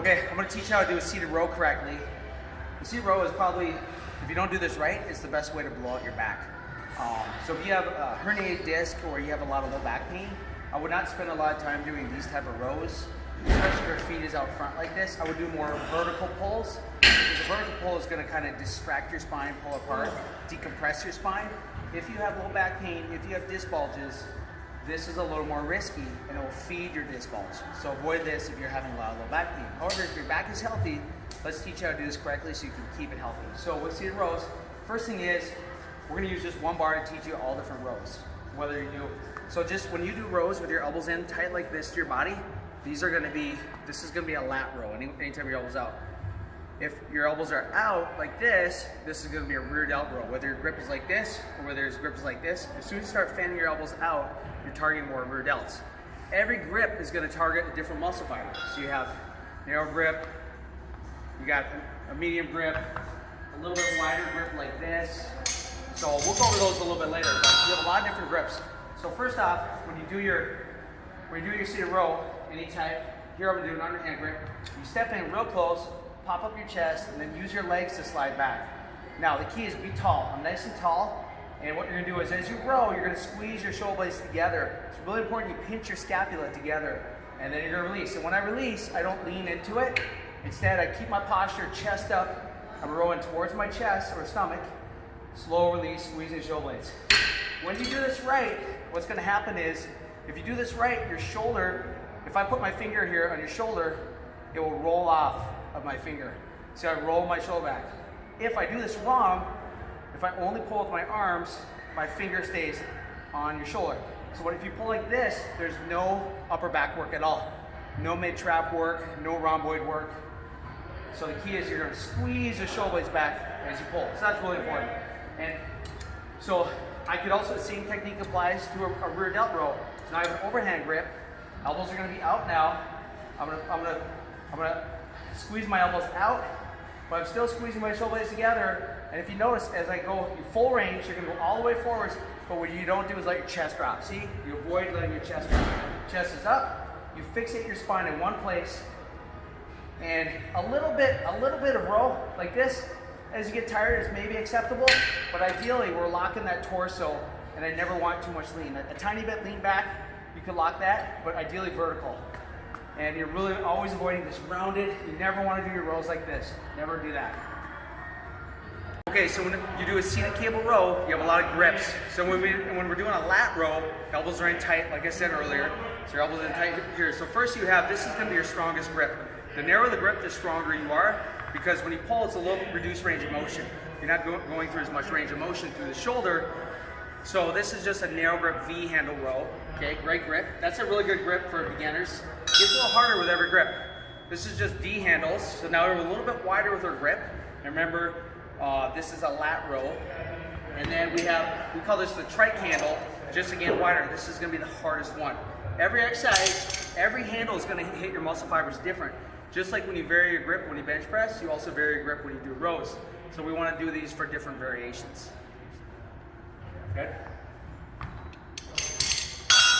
Okay, I'm gonna teach you how to do a seated row correctly. The seated row is probably, if you don't do this right, it's the best way to blow out your back. So if you have a herniated disc or you have a lot of low back pain, I would not spend a lot of time doing these type of rows, especially if your feet is out front like this. I would do more vertical pulls. Because a vertical pull is gonna kind of distract your spine, pull apart, decompress your spine. If you have low back pain, if you have disc bulges, this is a little more risky and it will feed your disc bulge. So avoid this if you're having a lot of low back pain. However, if your back is healthy, let's teach you how to do this correctly so you can keep it healthy. So with seated rows, first thing is, we're gonna use just one bar to teach you all different rows. Whether you do, so just when you do rows with your elbows in tight like this to your body, this is gonna be a lat row anytime your elbow's out. If your elbows are out like this is gonna be a rear delt row. Whether your grip is like this or whether your grip is like this, as soon as you start fanning your elbows out, you're targeting more rear delts. Every grip is gonna target a different muscle fiber. So you have narrow grip, you got a medium grip, a little bit wider grip like this. So we'll go over those a little bit later, but you have a lot of different grips. So first off, when you do your seated row, any type, here I'm gonna do an underhand grip. You step in real close, pop up your chest, and then use your legs to slide back. Now the key is be tall. I'm nice and tall, and what you're gonna do is as you row, you're gonna squeeze your shoulder blades together. It's really important you pinch your scapula together, and then you're gonna release. And when I release, I don't lean into it. Instead, I keep my posture, chest up. I'm rowing towards my chest or stomach. Slow release, squeezing shoulder blades. When you do this right, what's gonna happen is, if you do this right, your shoulder, if I put my finger here on your shoulder, it will roll off of my finger. So I roll my shoulder back. If I do this wrong, if I only pull with my arms, my finger stays on your shoulder. So if you pull like this, there's no upper back work at all. No mid-trap work, no rhomboid work. So the key is you're gonna squeeze your shoulder blades back as you pull. So that's really important. And so I could also, the same technique applies to a rear delt row. So now I have an overhand grip. Elbows are gonna be out now. I'm gonna squeeze my elbows out, but I'm still squeezing my shoulder blades together. And if you notice, as I go full range, you're gonna go all the way forwards, but what you don't do is let your chest drop. See, you avoid letting your chest drop. Chest is up, you fixate your spine in one place, and a little bit of row like this, as you get tired, is maybe acceptable, but ideally we're locking that torso, and I never want too much lean. A tiny bit lean back, you can lock that, but ideally vertical. And you're really always avoiding this rounded. You never want to do your rows like this. Never do that. Okay, so when you do a seated cable row, you have a lot of grips. So when we're doing a lat row, elbows are in tight, like I said earlier. So your elbows are in tight here. So first you have, this is going to be your strongest grip. The narrower the grip, the stronger you are, because when you pull, it's a little reduced range of motion. You're not going through as much range of motion through the shoulder. So this is just a narrow grip V handle row. Okay, great grip. That's a really good grip for beginners. It gets a little harder with every grip. This is just D handles. So now we're a little bit wider with our grip. And remember, this is a lat row. And then we call this the trike handle, just again wider. This is gonna be the hardest one. Every exercise, every handle is gonna hit your muscle fibers different. Just like when you vary your grip when you bench press, you also vary your grip when you do rows. So we wanna do these for different variations. Good?